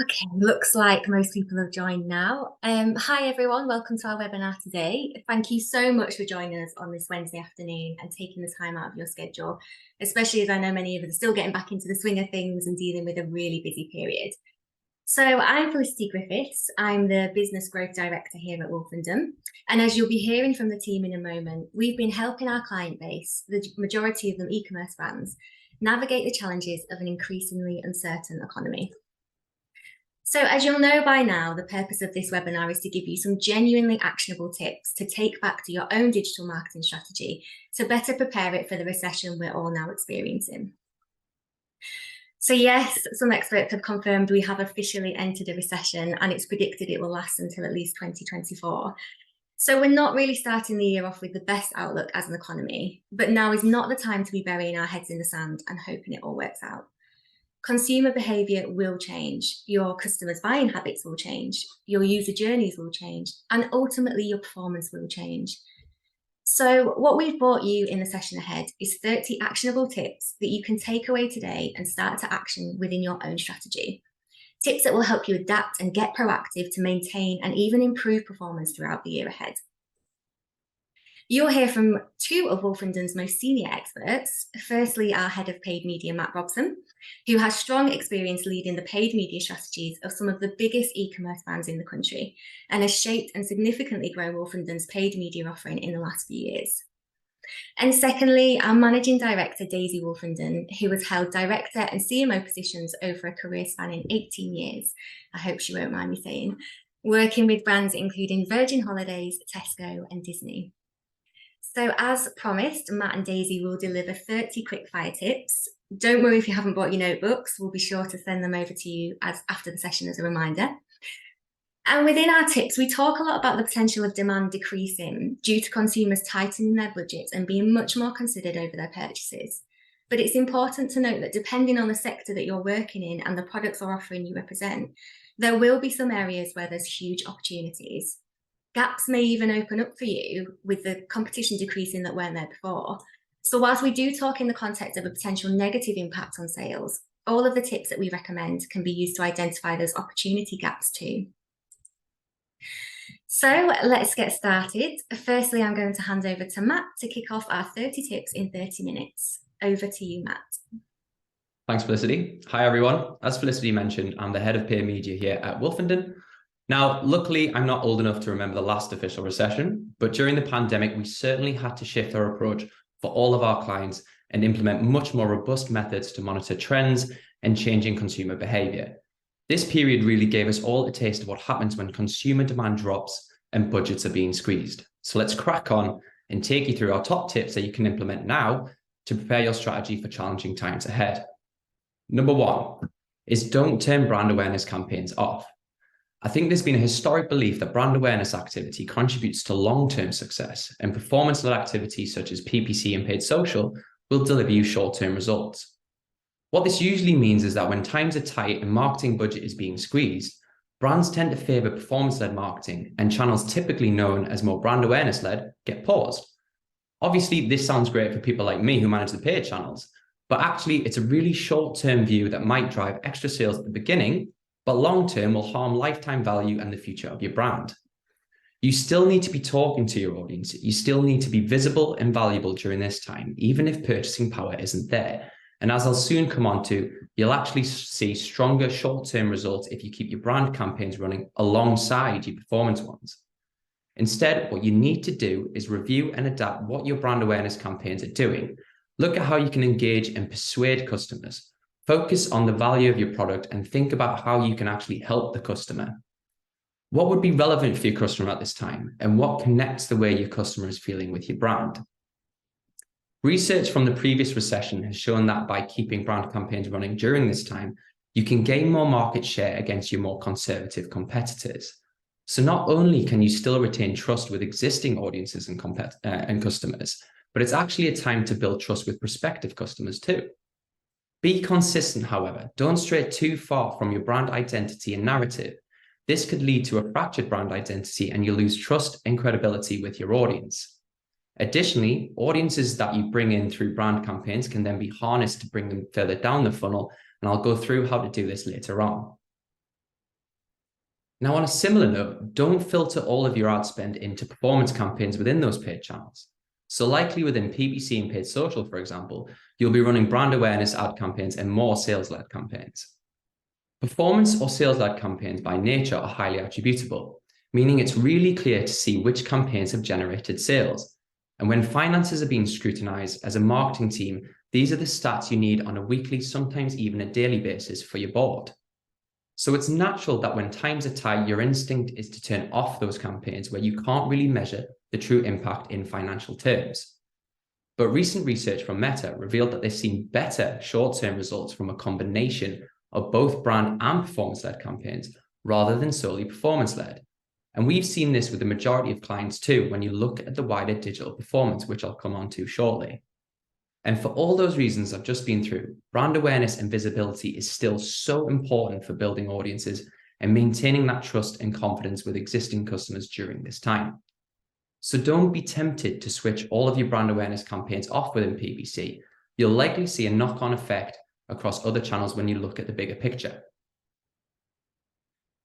Okay, looks like most people have joined now. Hi everyone, welcome to our webinar today. Thank you so much for joining us on this Wednesday afternoon and taking the time out of your schedule, especially as I know many of us are still getting back into the swing of things and dealing with a really busy period. So I'm Felicity Griffiths. I'm the Business Growth Director here at Wolfenden. And as you'll be hearing from the team in a moment, we've been helping our client base, the majority of them e-commerce brands, navigate the challenges of an increasingly uncertain economy. So as you'll know by now, the purpose of this webinar is to give you some genuinely actionable tips to take back to your own digital marketing strategy to better prepare it for the recession we're all now experiencing. So yes, some experts have confirmed we have officially entered a recession and it's predicted it will last until at least 2024. So we're not really starting the year off with the best outlook as an economy, but now is not the time to be burying our heads in the sand and hoping it all works out. Consumer behavior will change, your customers' buying habits will change, your user journeys will change, and ultimately your performance will change. So what we've brought you in the session ahead is 30 actionable tips that you can take away today and start to action within your own strategy. Tips that will help you adapt and get proactive to maintain and even improve performance throughout the year ahead. You'll hear from two of Wolfenden's most senior experts. Firstly, our head of paid media, Matt Robson, who has strong experience leading the paid media strategies of some of the biggest e-commerce brands in the country and has shaped and significantly grown Wolfenden's paid media offering in the last few years. And secondly, our managing director, Daisy Wolfenden, who has held director and CMO positions over a career spanning 18 years, I hope she won't mind me saying, working with brands including Virgin Holidays, Tesco and Disney. So as promised, Matt and Daisy will deliver 30 quickfire tips. Don't worry if you haven't brought your notebooks, we'll be sure to send them over to you after the session as a reminder. And within our tips, we talk a lot about the potential of demand decreasing due to consumers tightening their budgets and being much more considered over their purchases. But it's important to note that depending on the sector that you're working in and the products or offering you represent, there will be some areas where there's huge opportunities. Gaps may even open up for you with the competition decreasing that weren't there before. So whilst we do talk in the context of a potential negative impact on sales, all of the tips that we recommend can be used to identify those opportunity gaps too. So let's get started. Firstly, I'm going to hand over to Matt to kick off our 30 tips in 30 minutes. Over to you, Matt. Thanks, Felicity. Hi, everyone. As Felicity mentioned, I'm the head of paid media here at Wolfenden. Now, luckily, I'm not old enough to remember the last official recession, but during the pandemic, we certainly had to shift our approach for all of our clients and implement much more robust methods to monitor trends and changing consumer behavior. This period really gave us all a taste of what happens when consumer demand drops and budgets are being squeezed. So let's crack on and take you through our top tips that you can implement now to prepare your strategy for challenging times ahead. Number one is don't turn brand awareness campaigns off. I think there's been a historic belief that brand awareness activity contributes to long-term success, and performance-led activities such as PPC and paid social will deliver you short-term results. What this usually means is that when times are tight and marketing budget is being squeezed, brands tend to favor performance-led marketing, and channels typically known as more brand awareness-led get paused. Obviously, this sounds great for people like me who manage the paid channels, but actually it's a really short-term view that might drive extra sales at the beginning, but long-term will harm lifetime value and the future of your brand. You still need to be talking to your audience. You still need to be visible and valuable during this time, even if purchasing power isn't there. And as I'll soon come on to, you'll actually see stronger short-term results if you keep your brand campaigns running alongside your performance ones. Instead, what you need to do is review and adapt what your brand awareness campaigns are doing. Look at how you can engage and persuade customers. Focus on the value of your product and think about how you can actually help the customer. What would be relevant for your customer at this time, and what connects the way your customer is feeling with your brand? Research from the previous recession has shown that by keeping brand campaigns running during this time, you can gain more market share against your more conservative competitors. So not only can you still retain trust with existing audiences and customers, but it's actually a time to build trust with prospective customers too. Be consistent, however. Don't stray too far from your brand identity and narrative. This could lead to a fractured brand identity and you lose trust and credibility with your audience. Additionally, audiences that you bring in through brand campaigns can then be harnessed to bring them further down the funnel, and I'll go through how to do this later on. Now, on a similar note, don't filter all of your ad spend into performance campaigns within those paid channels. So likely within PPC and paid social, for example, you'll be running brand awareness ad campaigns and more sales-led campaigns. Performance or sales-led campaigns by nature are highly attributable, meaning it's really clear to see which campaigns have generated sales. And when finances are being scrutinized as a marketing team, these are the stats you need on a weekly, sometimes even a daily basis for your board. So it's natural that when times are tight, your instinct is to turn off those campaigns where you can't really measure the true impact in financial terms. But recent research from Meta revealed that they've seen better short-term results from a combination of both brand and performance-led campaigns rather than solely performance-led. And we've seen this with the majority of clients too when you look at the wider digital performance, which I'll come on to shortly. And for all those reasons I've just been through, brand awareness and visibility is still so important for building audiences and maintaining that trust and confidence with existing customers during this time. So don't be tempted to switch all of your brand awareness campaigns off within PPC. You'll likely see a knock-on effect across other channels when you look at the bigger picture.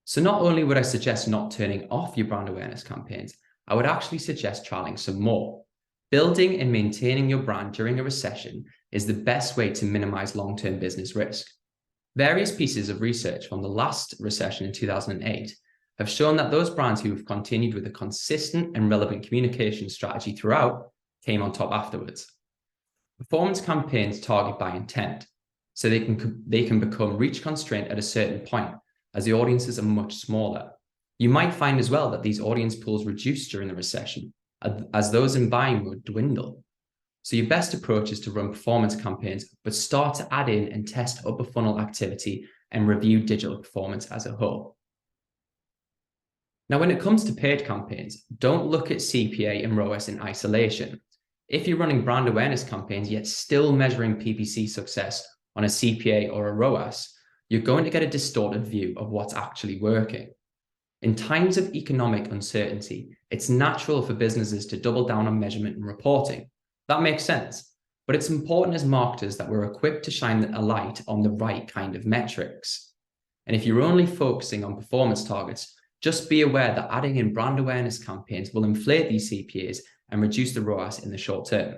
So not only would I suggest not turning off your brand awareness campaigns, I would actually suggest trialing some more. Building and maintaining your brand during a recession is the best way to minimize long-term business risk. Various pieces of research from the last recession in 2008 have shown that those brands who have continued with a consistent and relevant communication strategy throughout came on top afterwards. Performance campaigns target by intent, so they can become reach constrained at a certain point as the audiences are much smaller. You might find as well that these audience pools reduce during the recession as those in buying mode dwindle. So your best approach is to run performance campaigns, but start to add in and test upper funnel activity and review digital performance as a whole. Now, when it comes to paid campaigns, don't look at CPA and ROAS in isolation. If you're running brand awareness campaigns, yet still measuring PPC success on a CPA or a ROAS, you're going to get a distorted view of what's actually working. In times of economic uncertainty, it's natural for businesses to double down on measurement and reporting. That makes sense, but it's important as marketers that we're equipped to shine a light on the right kind of metrics. And if you're only focusing on performance targets, just be aware that adding in brand awareness campaigns will inflate these CPAs and reduce the ROAS in the short term.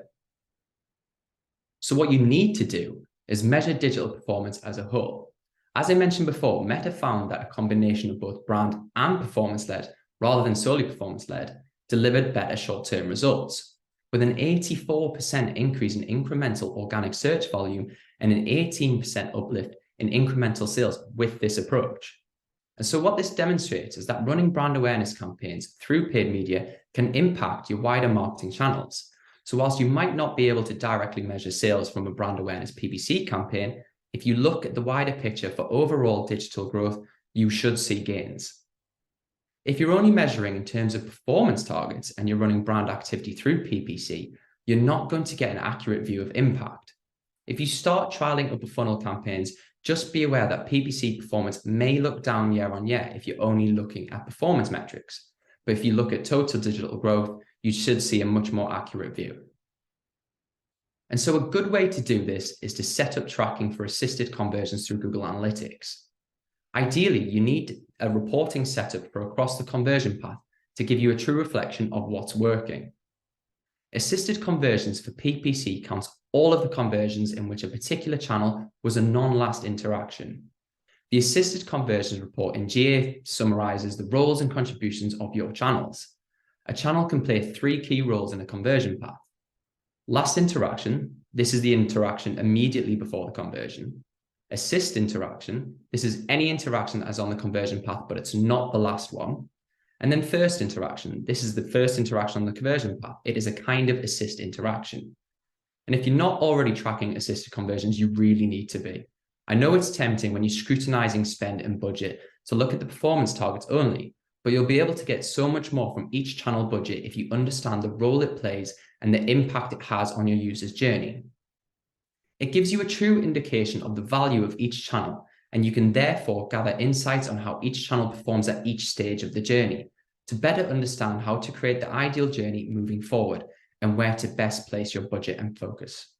So what you need to do is measure digital performance as a whole. As I mentioned before, Meta found that a combination of both brand and performance-led, rather than solely performance-led, delivered better short-term results, with an 84% increase in incremental organic search volume and an 18% uplift in incremental sales with this approach. And so what this demonstrates is that running brand awareness campaigns through paid media can impact your wider marketing channels. So whilst you might not be able to directly measure sales from a brand awareness PPC campaign, if you look at the wider picture for overall digital growth, you should see gains. If you're only measuring in terms of performance targets and you're running brand activity through PPC, you're not going to get an accurate view of impact. If you start trialing upper funnel campaigns, just be aware that PPC performance may look down year on year if you're only looking at performance metrics. But if you look at total digital growth, you should see a much more accurate view. And so a good way to do this is to set up tracking for assisted conversions through Google Analytics. Ideally, you need a reporting setup for across the conversion path to give you a true reflection of what's working. Assisted conversions for PPC counts all of the conversions in which a particular channel was a non-last interaction. The assisted conversions report in GA summarizes the roles and contributions of your channels. A channel can play 3 key roles in a conversion path. Last interaction, this is the interaction immediately before the conversion. Assist interaction, this is any interaction that is on the conversion path, but it's not the last one. And then first interaction, this is the first interaction on the conversion path. It is a kind of assist interaction. And if you're not already tracking assisted conversions, you really need to be. I know it's tempting when you're scrutinizing spend and budget to look at the performance targets only, but you'll be able to get so much more from each channel budget if you understand the role it plays and the impact it has on your user's journey. It gives you a true indication of the value of each channel, and you can therefore gather insights on how each channel performs at each stage of the journey to better understand how to create the ideal journey moving forward and where to best place your budget and focus.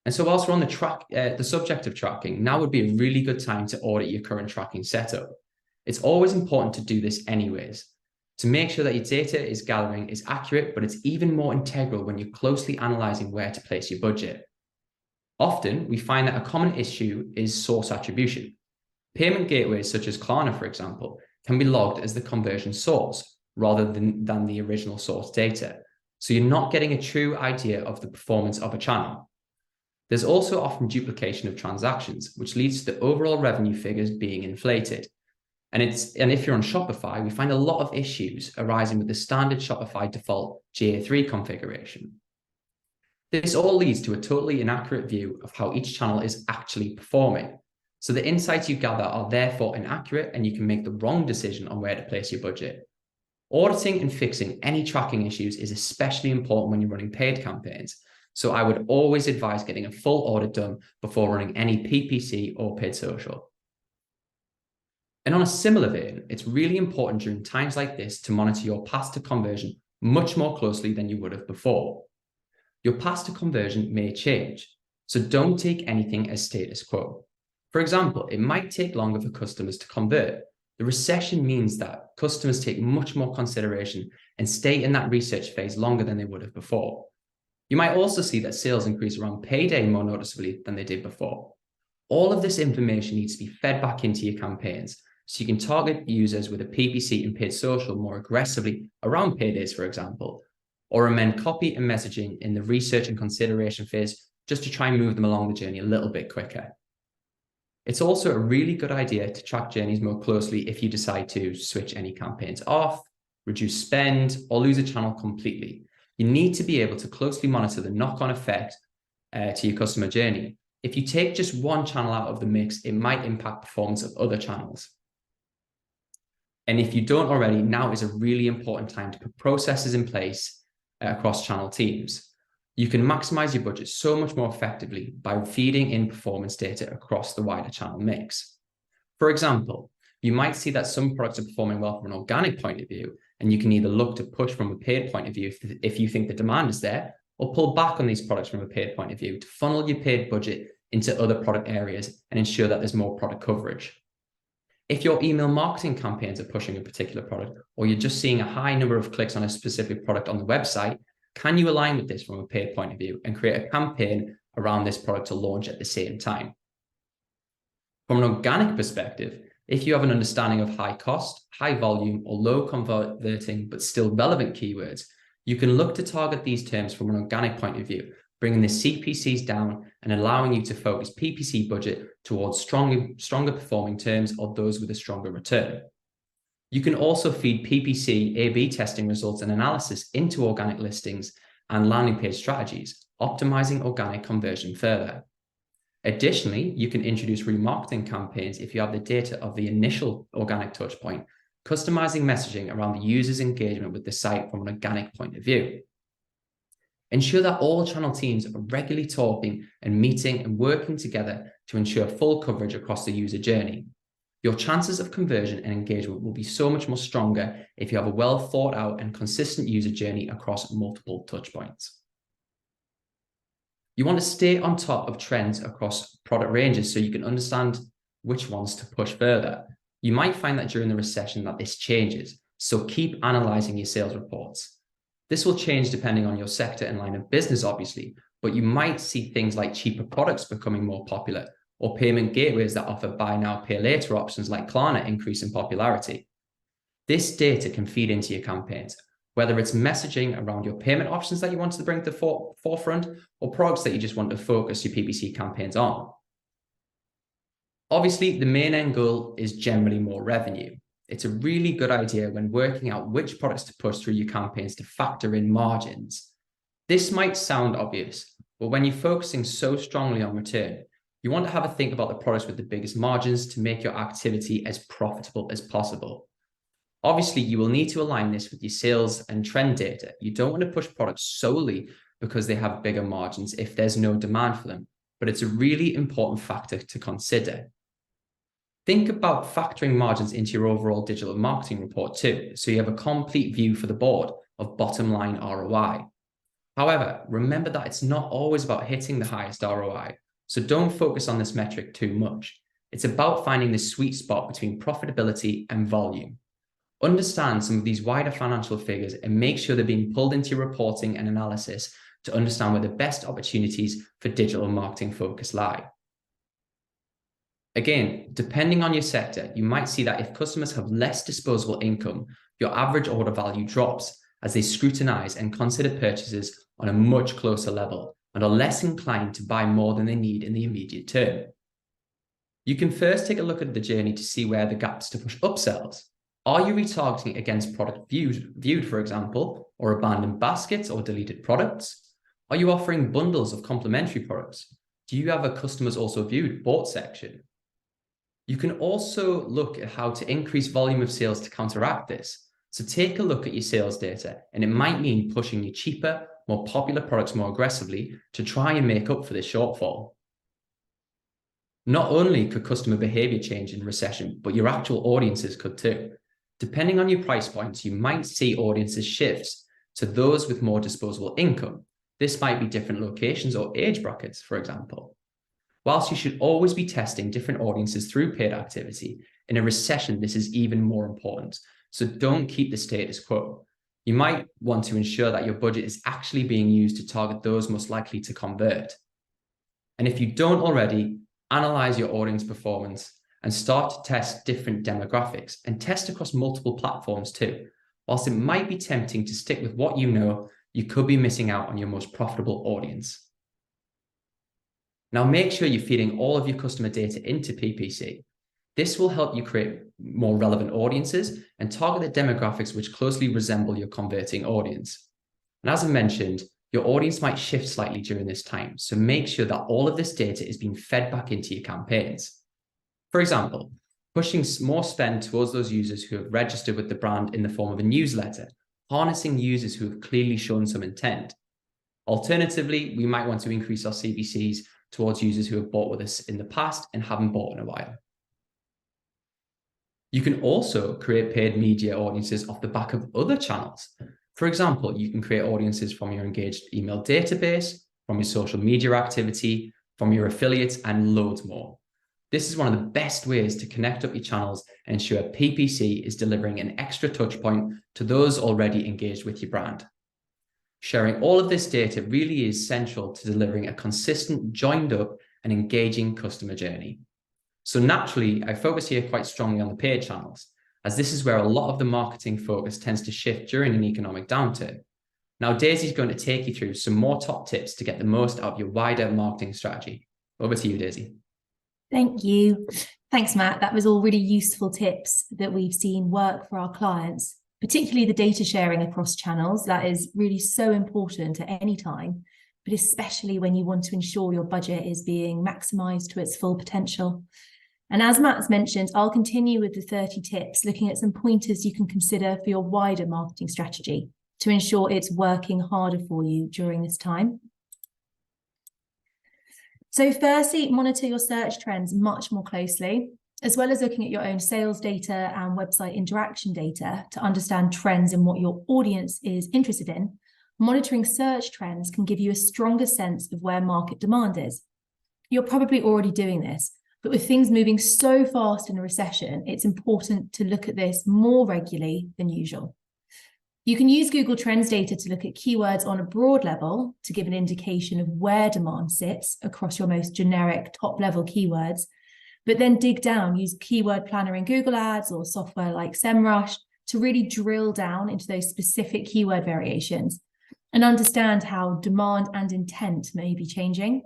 And so whilst we're on the subject of tracking, now would be a really good time to audit your current tracking setup. It's always important to do this anyways, to make sure that your data is gathering is accurate, but it's even more integral when you're closely analyzing where to place your budget. Often, we find that a common issue is source attribution. Payment gateways such as Klarna, for example, can be logged as the conversion source rather than the original source data. So you're not getting a true idea of the performance of a channel. There's also often duplication of transactions, which leads to the overall revenue figures being inflated. And if you're on Shopify, we find a lot of issues arising with the standard Shopify default GA3 configuration. This all leads to a totally inaccurate view of how each channel is actually performing. So the insights you gather are therefore inaccurate, and you can make the wrong decision on where to place your budget. Auditing and fixing any tracking issues is especially important when you're running paid campaigns. So I would always advise getting a full audit done before running any PPC or paid social. And on a similar vein, it's really important during times like this to monitor your path to conversion much more closely than you would have before. Your path to conversion may change, so don't take anything as status quo. For example, it might take longer for customers to convert. The recession means that customers take much more consideration and stay in that research phase longer than they would have before. You might also see that sales increase around payday more noticeably than they did before. All of this information needs to be fed back into your campaigns, so you can target users with a PPC and paid social more aggressively around paydays, for example, or amend copy and messaging in the research and consideration phase just to try and move them along the journey a little bit quicker. It's also a really good idea to track journeys more closely if you decide to switch any campaigns off, reduce spend, or lose a channel completely. You need to be able to closely monitor the knock-on effect to your customer journey. If you take just one channel out of the mix, it might impact performance of other channels. And if you don't already, now is a really important time to put processes in place across channel teams. You can maximize your budget so much more effectively by feeding in performance data across the wider channel mix. For example, you might see that some products are performing well from an organic point of view, and you can either look to push from a paid point of view if you think the demand is there, or pull back on these products from a paid point of view to funnel your paid budget into other product areas and ensure that there's more product coverage. If your email marketing campaigns are pushing a particular product, or you're just seeing a high number of clicks on a specific product on the website, can you align with this from a paid point of view and create a campaign around this product to launch at the same time? From an organic perspective, if you have an understanding of high cost, high volume, or low converting but still relevant keywords, you can look to target these terms from an organic point of view, bringing the CPCs down and allowing you to focus PPC budget towards stronger performing terms or those with a stronger return. You can also feed PPC A/B testing results and analysis into organic listings and landing page strategies, optimizing organic conversion further. Additionally, you can introduce remarketing campaigns if you have the data of the initial organic touchpoint, customizing messaging around the user's engagement with the site from an organic point of view. Ensure that all channel teams are regularly talking and meeting and working together to ensure full coverage across the user journey. Your chances of conversion and engagement will be so much more stronger if you have a well thought out and consistent user journey across multiple touchpoints. You want to stay on top of trends across product ranges so you can understand which ones to push further. You might find that during the recession that this changes, so keep analyzing your sales reports. This will change depending on your sector and line of business, obviously, but you might see things like cheaper products becoming more popular, or payment gateways that offer buy now, pay later options like Klarna increase in popularity. This data can feed into your campaigns, whether it's messaging around your payment options that you want to bring to the forefront, or products that you just want to focus your PPC campaigns on. Obviously, the main end goal is generally more revenue. It's a really good idea when working out which products to push through your campaigns to factor in margins. This might sound obvious, but when you're focusing so strongly on return, you want to have a think about the products with the biggest margins to make your activity as profitable as possible. Obviously, you will need to align this with your sales and trend data. You don't want to push products solely because they have bigger margins if there's no demand for them, but it's a really important factor to consider. Think about factoring margins into your overall digital marketing report too, so you have a complete view for the board of bottom line ROI. However, remember that it's not always about hitting the highest ROI, so don't focus on this metric too much. It's about finding the sweet spot between profitability and volume. Understand some of these wider financial figures and make sure they're being pulled into your reporting and analysis to understand where the best opportunities for digital marketing focus lie. Again, depending on your sector, you might see that if customers have less disposable income, your average order value drops as they scrutinize and consider purchases on a much closer level and are less inclined to buy more than they need in the immediate term. You can first take a look at the journey to see where the gaps to push upsells. Are you retargeting against product viewed, for example, or abandoned baskets or deleted products? Are you offering bundles of complementary products? Do you have a customers also viewed bought section? You can also look at how to increase volume of sales to counteract this. So take a look at your sales data, and it might mean pushing your cheaper, more popular products more aggressively to try and make up for this shortfall. Not only could customer behavior change in recession, but your actual audiences could too. Depending on your price points, you might see audiences shift to those with more disposable income. This might be different locations or age brackets, for example. Whilst you should always be testing different audiences through paid activity, in a recession, this is even more important. So don't keep the status quo. You might want to ensure that your budget is actually being used to target those most likely to convert. And if you don't already, analyze your audience performance and start to test different demographics and test across multiple platforms too. Whilst it might be tempting to stick with what you know, you could be missing out on your most profitable audience. Now make sure you're feeding all of your customer data into PPC. This will help you create more relevant audiences and target the demographics which closely resemble your converting audience. And as I mentioned, your audience might shift slightly during this time, so make sure that all of this data is being fed back into your campaigns. For example, pushing more spend towards those users who have registered with the brand in the form of a newsletter, harnessing users who have clearly shown some intent. Alternatively, we might want to increase our CPCs towards users who have bought with us in the past and haven't bought in a while. You can also create paid media audiences off the back of other channels. For example, you can create audiences from your engaged email database, from your social media activity, from your affiliates, and loads more. This is one of the best ways to connect up your channels and ensure PPC is delivering an extra touch point to those already engaged with your brand. Sharing all of this data really is central to delivering a consistent, joined up, and engaging customer journey. So naturally, I focus here quite strongly on the paid channels, as this is where a lot of the marketing focus tends to shift during an economic downturn. Now, Daisy's going to take you through some more top tips to get the most out of your wider marketing strategy. Over to you, Daisy. Thank you. Thanks, Matt. That was all really useful tips that we've seen work for our clients, particularly the data sharing across channels. That is really so important at any time, but especially when you want to ensure your budget is being maximized to its full potential. And as Matt's mentioned, I'll continue with the 30 tips, looking at some pointers you can consider for your wider marketing strategy to ensure it's working harder for you during this time. So firstly, monitor your search trends much more closely, as well as looking at your own sales data and website interaction data to understand trends in what your audience is interested in. Monitoring search trends can give you a stronger sense of where market demand is. You're probably already doing this, but with things moving so fast in a recession, it's important to look at this more regularly than usual. You can use Google Trends data to look at keywords on a broad level to give an indication of where demand sits across your most generic top-level keywords, but then dig down, use Keyword Planner in Google Ads or software like SEMrush to really drill down into those specific keyword variations and understand how demand and intent may be changing.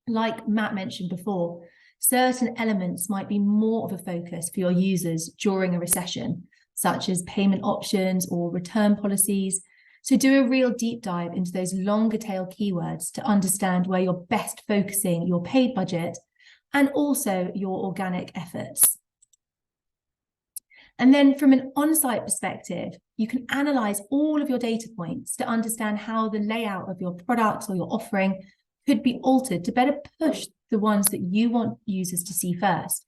Like Matt mentioned before, certain elements might be more of a focus for your users during a recession, such as payment options or return policies. So do a real deep dive into those longer tail keywords to understand where you're best focusing your paid budget and also your organic efforts. And then from an on-site perspective, you can analyze all of your data points to understand how the layout of your products or your offering could be altered to better push the ones that you want users to see first.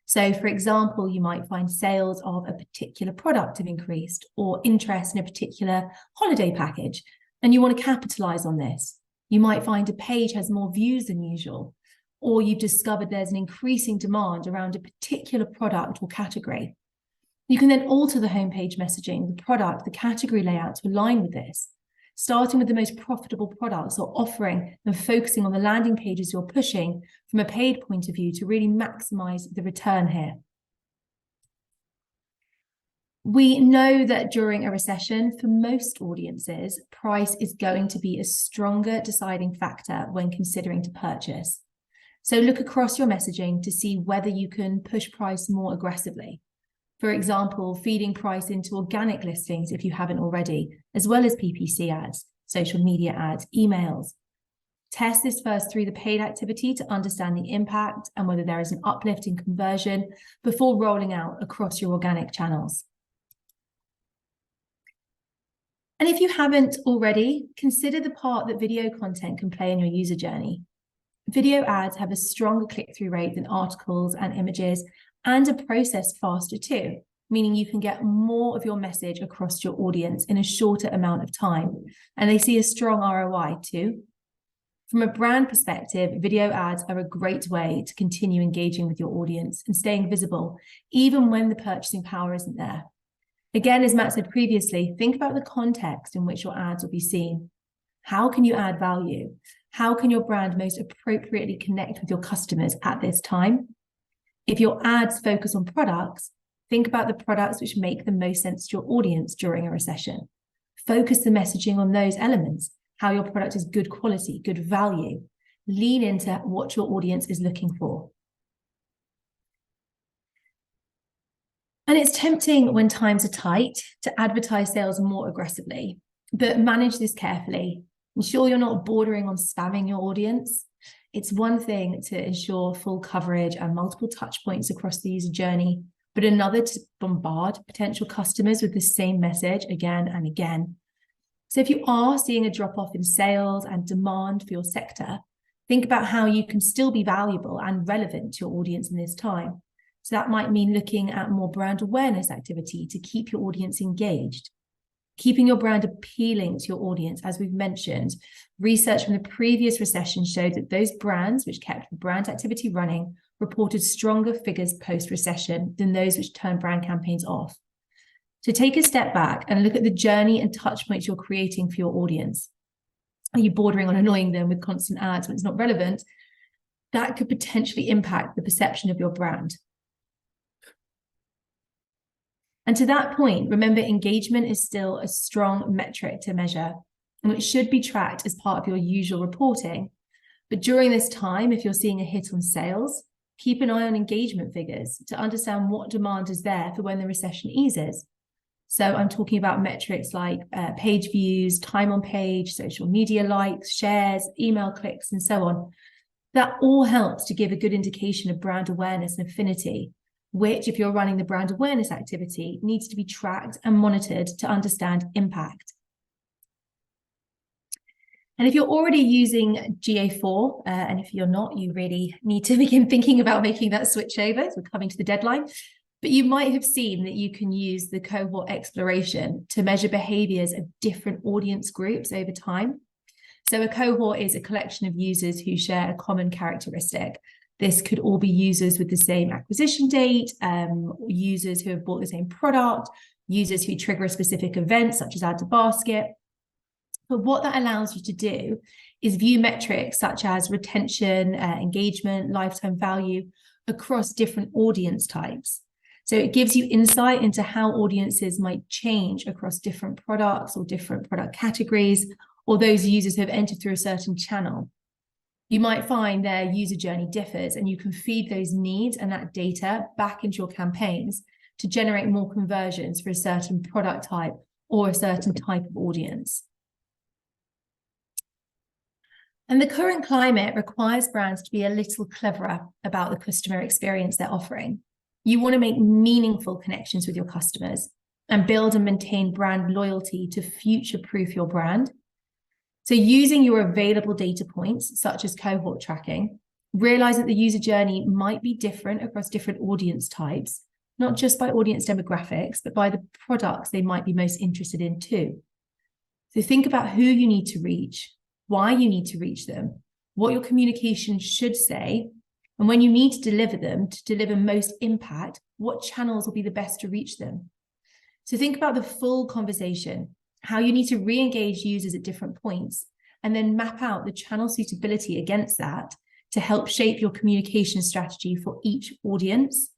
So for example, you might find sales of a particular product have increased or interest in a particular holiday package, and you want to capitalize on this. You might find a page has more views than usual, or you've discovered there's an increasing demand around a particular product or category. You can then alter the homepage messaging, the product, the category layout to align with this, starting with the most profitable products or offering and focusing on the landing pages you're pushing from a paid point of view to really maximize the return here. We know that during a recession, for most audiences, price is going to be a stronger deciding factor when considering to purchase. So look across your messaging to see whether you can push price more aggressively. For example, feeding price into organic listings if you haven't already, as well as PPC ads, social media ads, emails. Test this first through the paid activity to understand the impact and whether there is an uplift in conversion before rolling out across your organic channels. And if you haven't already, consider the part that video content can play in your user journey. Video ads have a stronger click-through rate than articles and images, and are processed faster too, meaning you can get more of your message across your audience in a shorter amount of time. And they see a strong ROI too. From a brand perspective, video ads are a great way to continue engaging with your audience and staying visible, even when the purchasing power isn't there. Again, as Matt said previously, think about the context in which your ads will be seen. How can you add value? How can your brand most appropriately connect with your customers at this time? If your ads focus on products, think about the products which make the most sense to your audience during a recession. Focus the messaging on those elements, how your product is good quality, good value. Lean into what your audience is looking for. And it's tempting when times are tight to advertise sales more aggressively, but manage this carefully. Ensure you're not bordering on spamming your audience. It's one thing to ensure full coverage and multiple touch points across the user journey, but another to bombard potential customers with the same message again and again. So if you are seeing a drop-off in sales and demand for your sector, think about how you can still be valuable and relevant to your audience in this time. So that might mean looking at more brand awareness activity to keep your audience engaged. Keeping your brand appealing to your audience, as we've mentioned, research from the previous recession showed that those brands which kept the brand activity running reported stronger figures post-recession than those which turned brand campaigns off. So take a step back and look at the journey and touch points you're creating for your audience. Are you bordering on annoying them with constant ads when it's not relevant? That could potentially impact the perception of your brand. And to that point, remember, engagement is still a strong metric to measure, and it should be tracked as part of your usual reporting. But during this time, if you're seeing a hit on sales, keep an eye on engagement figures to understand what demand is there for when the recession eases. So I'm talking about metrics like page views, time on page, social media likes, shares, email clicks, and so on. That all helps to give a good indication of brand awareness and affinity, which, if you're running the brand awareness activity, needs to be tracked and monitored to understand impact. And if you're already using GA4, and if you're not, you really need to begin thinking about making that switch over. We're coming to the deadline. But you might have seen that you can use the cohort exploration to measure behaviors of different audience groups over time. So a cohort is a collection of users who share a common characteristic. This could all be users with the same acquisition date, users who have bought the same product, users who trigger a specific event, such as add to basket. But what that allows you to do is view metrics such as retention, engagement, lifetime value across different audience types. So it gives you insight into how audiences might change across different products or different product categories, or those users who have entered through a certain channel. You might find their user journey differs, and you can feed those needs and that data back into your campaigns to generate more conversions for a certain product type or a certain type of audience. And the current climate requires brands to be a little cleverer about the customer experience they're offering. You want to make meaningful connections with your customers and build and maintain brand loyalty to future-proof your brand. So using your available data points, such as cohort tracking, realize that the user journey might be different across different audience types, not just by audience demographics, but by the products they might be most interested in too. So think about who you need to reach, why you need to reach them, what your communication should say, And when you need to deliver them to deliver most impact, what channels will be the best to reach them? So think about the full conversation, how you need to re-engage users at different points, and then map out the channel suitability against that to help shape your communication strategy for each audience.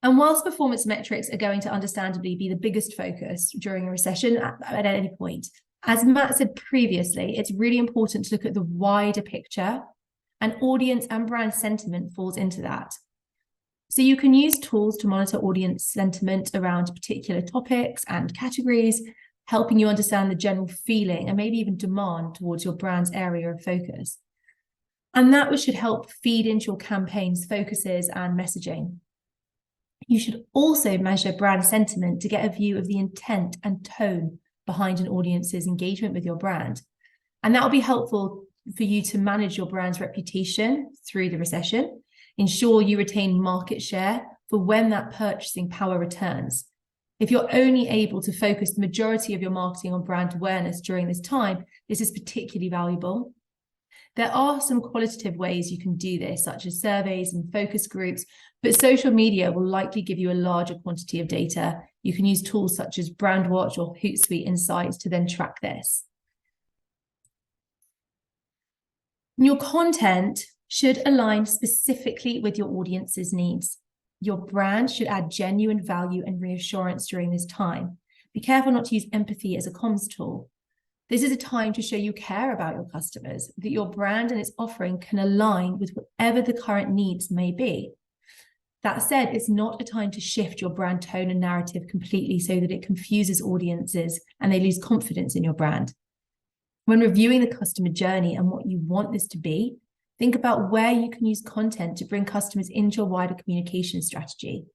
And whilst performance metrics are going to understandably be the biggest focus during a recession at any point, as Matt said previously, it's really important to look at the wider picture, and audience and brand sentiment falls into that. So you can use tools to monitor audience sentiment around particular topics and categories, helping you understand the general feeling and maybe even demand towards your brand's area of focus. And that should help feed into your campaign's focuses and messaging. You should also measure brand sentiment to get a view of the intent and tone behind an audience's engagement with your brand. And that will be helpful for you to manage your brand's reputation through the recession, ensure you retain market share for when that purchasing power returns. If you're only able to focus the majority of your marketing on brand awareness during this time, this is particularly valuable. There are some qualitative ways you can do this, such as surveys and focus groups, but social media will likely give you a larger quantity of data. You can use tools such as Brandwatch or Hootsuite Insights to then track this. Your content should align specifically with your audience's needs. Your brand should add genuine value and reassurance during this time. Be careful not to use empathy as a comms tool. This is a time to show you care about your customers, that your brand and its offering can align with whatever the current needs may be. That said, it's not a time to shift your brand tone and narrative completely so that it confuses audiences and they lose confidence in your brand. When reviewing the customer journey and what you want this to be, think about where you can use content to bring customers into your wider communication strategy.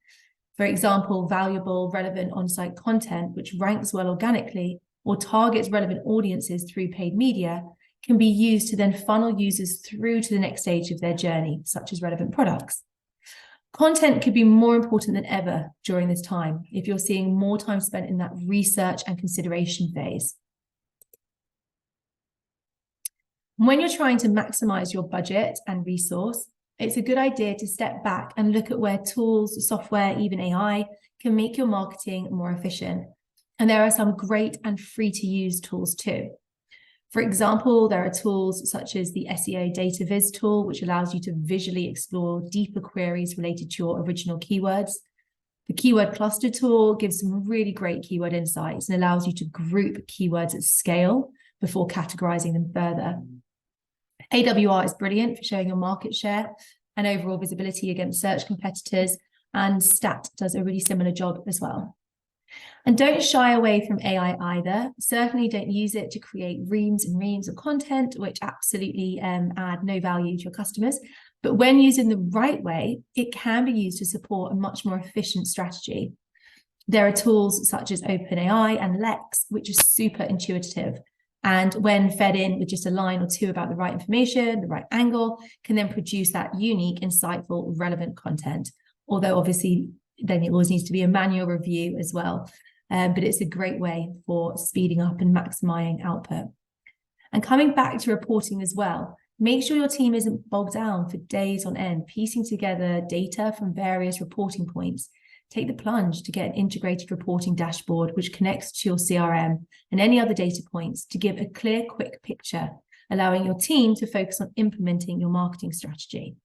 For example, valuable, relevant on-site content, which ranks well organically or targets relevant audiences through paid media, can be used to then funnel users through to the next stage of their journey, such as relevant products. Content could be more important than ever during this time if you're seeing more time spent in that research and consideration phase. When you're trying to maximize your budget and resource, it's a good idea to step back and look at where tools, software, even AI can make your marketing more efficient. And there are some great and free to use tools too. For example, there are tools such as the SEO Data Viz tool, which allows you to visually explore deeper queries related to your original keywords. The Keyword Cluster tool gives some really great keyword insights and allows you to group keywords at scale before categorizing them further. AWR is brilliant for showing your market share and overall visibility against search competitors, and Stat does a really similar job as well. And don't shy away from AI either. Certainly don't use it to create reams and reams of content, which absolutely add no value to your customers. But when used in the right way, it can be used to support a much more efficient strategy. There are tools such as OpenAI and Lex, which are super intuitive. And when fed in with just a line or two about the right information, the right angle, can then produce that unique, insightful, relevant content. Although obviously then it always needs to be a manual review as well. But it's a great way for speeding up and maximizing output. And coming back to reporting as well, make sure your team isn't bogged down for days on end, piecing together data from various reporting points. Take the plunge to get an integrated reporting dashboard, which connects to your CRM and any other data points to give a clear, quick picture, allowing your team to focus on implementing your marketing strategy.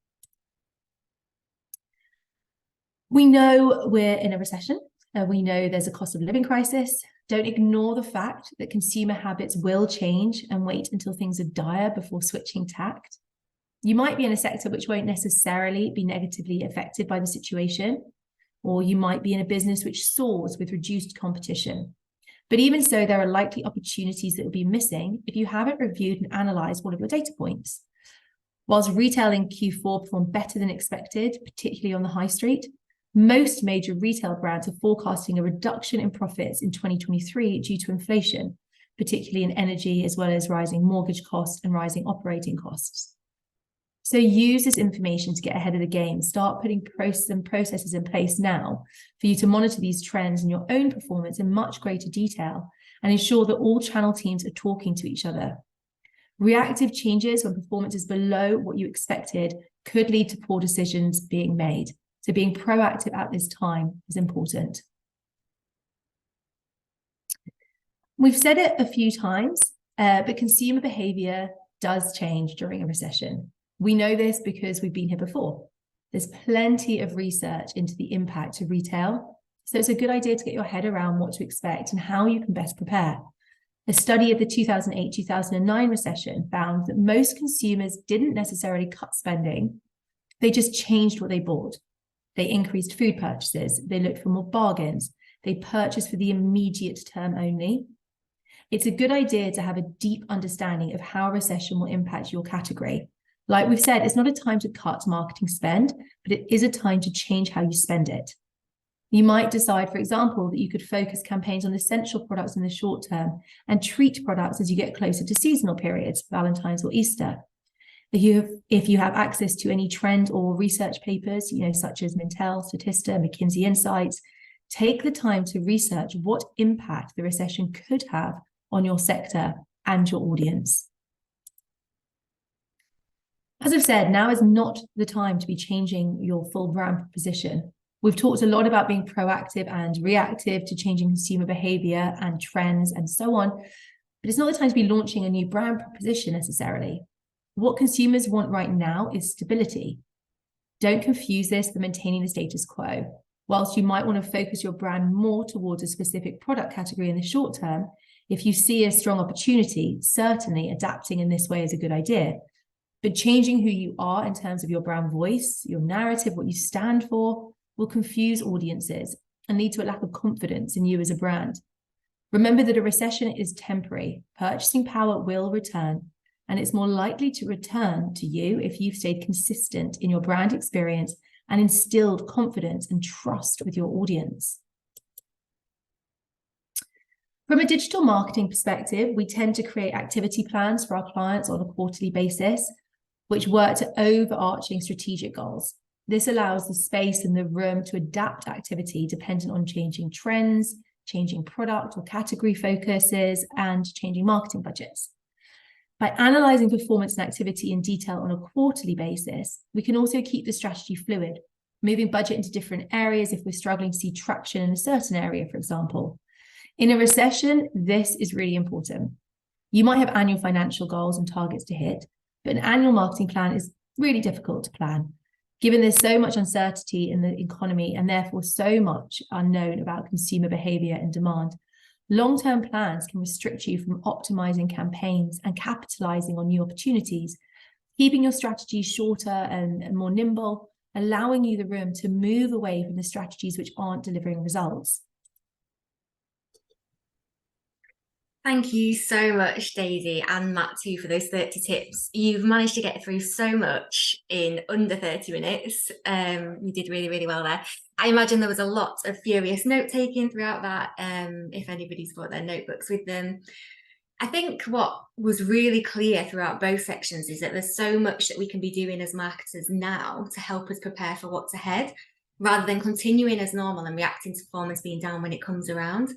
We know we're in a recession. We know there's a cost of living crisis. Don't ignore the fact that consumer habits will change, and wait until things are dire before switching tact. You might be in a sector which won't necessarily be negatively affected by the situation, or you might be in a business which soars with reduced competition. But even so, there are likely opportunities that will be missing if you haven't reviewed and analysed all of your data points. Whilst retail in Q4 performed better than expected, particularly on the high street, most major retail brands are forecasting a reduction in profits in 2023 due to inflation, particularly in energy, as well as rising mortgage costs and rising operating costs. So use this information to get ahead of the game. Start putting processes in place now for you to monitor these trends and your own performance in much greater detail, and ensure that all channel teams are talking to each other. Reactive changes when performance is below what you expected could lead to poor decisions being made. So being proactive at this time is important. We've said it a few times, but consumer behavior does change during a recession. We know this because we've been here before. There's plenty of research into the impact of retail. So it's a good idea to get your head around what to expect and how you can best prepare. A study of the 2008-2009 recession found that most consumers didn't necessarily cut spending. They just changed what they bought. They increased food purchases. They looked for more bargains. They purchased for the immediate term only. It's a good idea to have a deep understanding of how a recession will impact your category. Like we've said, it's not a time to cut marketing spend, but it is a time to change how you spend it. You might decide, for example, that you could focus campaigns on essential products in the short term and treat products as you get closer to seasonal periods, Valentine's or Easter. If you have access to any trend or research papers, such as Mintel, Statista, McKinsey Insights, take the time to research what impact the recession could have on your sector and your audience. As I've said, now is not the time to be changing your full brand proposition. We've talked a lot about being proactive and reactive to changing consumer behavior and trends and so on, but it's not the time to be launching a new brand proposition necessarily. What consumers want right now is stability. Don't confuse this with maintaining the status quo. Whilst you might want to focus your brand more towards a specific product category in the short term, if you see a strong opportunity, certainly adapting in this way is a good idea. But changing who you are in terms of your brand voice, your narrative, what you stand for, will confuse audiences and lead to a lack of confidence in you as a brand. Remember that a recession is temporary. Purchasing power will return, and it's more likely to return to you if you've stayed consistent in your brand experience and instilled confidence and trust with your audience. From a digital marketing perspective, we tend to create activity plans for our clients on a quarterly basis, which work to overarching strategic goals. This allows the space and the room to adapt activity dependent on changing trends, changing product or category focuses, and changing marketing budgets. By analysing performance and activity in detail on a quarterly basis, we can also keep the strategy fluid, moving budget into different areas if we're struggling to see traction in a certain area, for example. In a recession, this is really important. You might have annual financial goals and targets to hit, but an annual marketing plan is really difficult to plan, given there's so much uncertainty in the economy and therefore so much unknown about consumer behaviour and demand. Long-term plans can restrict you from optimizing campaigns and capitalizing on new opportunities, keeping your strategy shorter and more nimble, allowing you the room to move away from the strategies which aren't delivering results. Thank you so much, Daisy and Matt too, for those 30 tips. You've managed to get through so much in under 30 minutes. You did really, really well there. I imagine there was a lot of furious note-taking throughout that, if anybody's brought their notebooks with them. I think what was really clear throughout both sections is that there's so much that we can be doing as marketers now to help us prepare for what's ahead, rather than continuing as normal and reacting to performance being down when it comes around.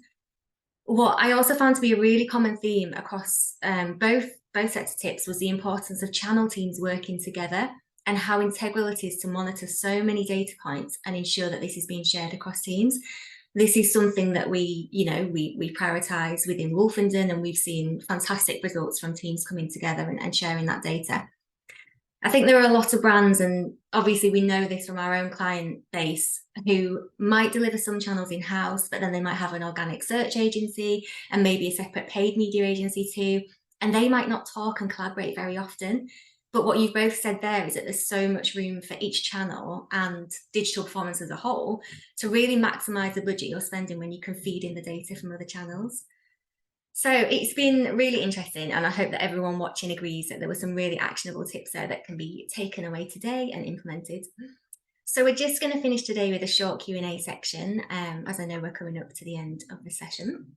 What I also found to be a really common theme across both sets of tips was the importance of channel teams working together and how integral it is to monitor so many data points and ensure that this is being shared across teams. This is something that we prioritise within Wolfenden, and we've seen fantastic results from teams coming together and sharing that data. I think there are a lot of brands, and obviously we know this from our own client base, who might deliver some channels in-house, but then they might have an organic search agency and maybe a separate paid media agency too, and they might not talk and collaborate very often. But what you've both said there is that there's so much room for each channel and digital performance as a whole to really maximise the budget you're spending when you can feed in the data from other channels. So it's been really interesting, and I hope that everyone watching agrees that there were some really actionable tips there that can be taken away today and implemented. So we're just going to finish today with a short Q&A section, as I know we're coming up to the end of the session.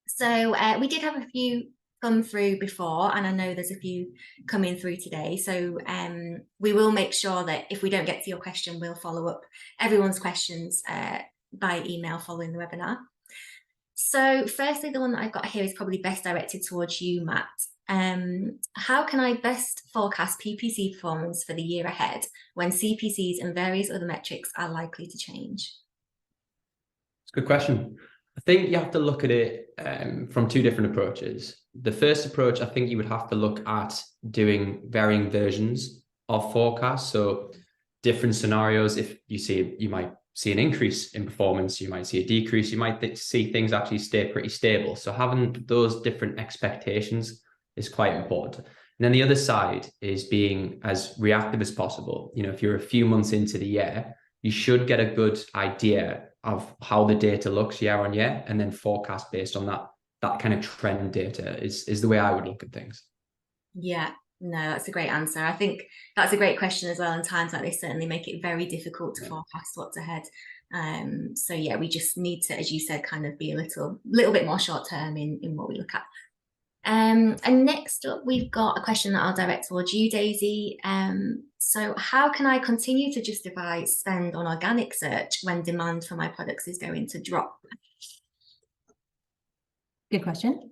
So we did have a few come through before, and I know there's a few coming through today. So we will make sure that if we don't get to your question, we'll follow up everyone's questions by email following the webinar. So firstly, the one that I've got here is probably best directed towards you, Matt. How can I best forecast PPC performance for the year ahead when CPCs and various other metrics are likely to change? It's a good question. I think you have to look at it from two different approaches. The first approach, I think you would have to look at doing varying versions of forecasts. So different scenarios, if you might see an increase in performance, you might see a decrease, you might see things actually stay pretty stable. So having those different expectations is quite important. And then the other side is being as reactive as possible. You know, if you're a few months into the year, you should get a good idea of how the data looks year on year, and then forecast based on that kind of trend data is the way I would look at things. Yeah, no, that's a great answer. I think that's a great question as well. And times like this certainly make it very difficult to forecast what's ahead. So yeah, we just need to, as you said, kind of be a little bit more short term in what we look at. And next up, we've got a question that I'll direct towards you, Daisy. So how can I continue to justify spend on organic search when demand for my products is going to drop? Good question.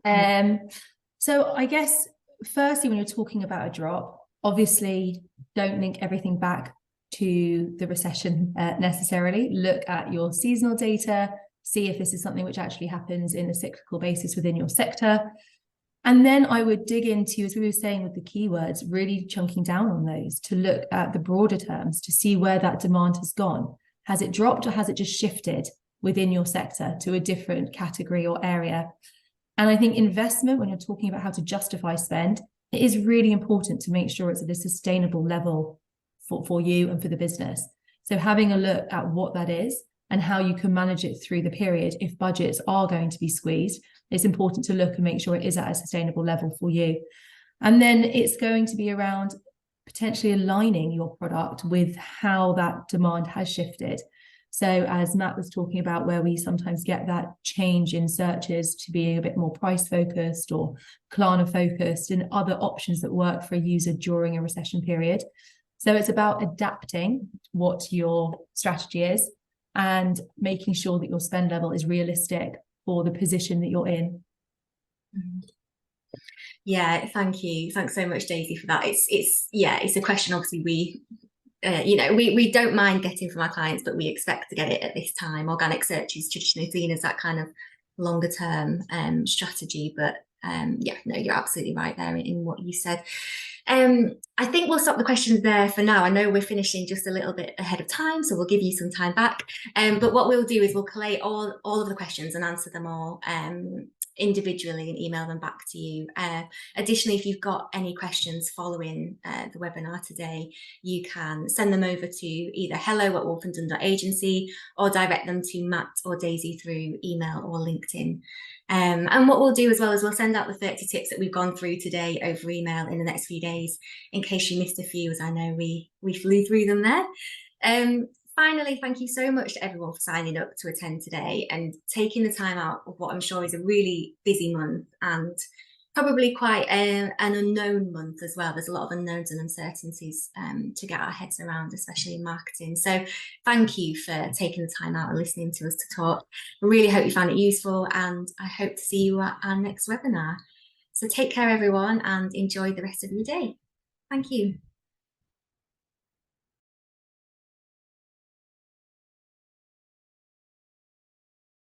So I guess, firstly, when you're talking about a drop, obviously don't link everything back to the recession necessarily. Look at your seasonal data, see if this is something which actually happens in a cyclical basis within your sector. And then I would dig into, as we were saying with the keywords, really chunking down on those to look at the broader terms to see where that demand has gone. Has it dropped or has it just shifted within your sector to a different category or area? And I think investment, when you're talking about how to justify spend, it is really important to make sure it's at a sustainable level for you and for the business. So having a look at what that is and how you can manage it through the period. If budgets are going to be squeezed, it's important to look and make sure it is at a sustainable level for you. And then it's going to be around potentially aligning your product with how that demand has shifted. So as Matt was talking about, where we sometimes get that change in searches to being a bit more price focused or Klarna focused and other options that work for a user during a recession period. So it's about adapting what your strategy is and making sure that your spend level is realistic for the position that you're in. Yeah, thank you. Thanks so much, Daisy, for that. It's a question, obviously, we don't mind getting from our clients, but we expect to get it at this time. Organic search is traditionally seen as that kind of longer term strategy, but yeah, no, you're absolutely right there in what you said. I think we'll stop the questions there for now. I know we're finishing just a little bit ahead of time, so we'll give you some time back. But what we'll do is we'll collate all of the questions and answer them all individually and email them back to you. Additionally, if you've got any questions following the webinar today, you can send them over to either hello@wolfenden.agency or direct them to Matt or Daisy through email or LinkedIn. And what we'll do as well is we'll send out the 30 tips that we've gone through today over email in the next few days, in case you missed a few, as I know we flew through them there. Finally, thank you so much to everyone for signing up to attend today and taking the time out of what I'm sure is a really busy month and probably quite an unknown month as well. There's a lot of unknowns and uncertainties to get our heads around, especially in marketing. So thank you for taking the time out and listening to us to talk. I really hope you found it useful, and I hope to see you at our next webinar. So take care, everyone, and enjoy the rest of your day. Thank you.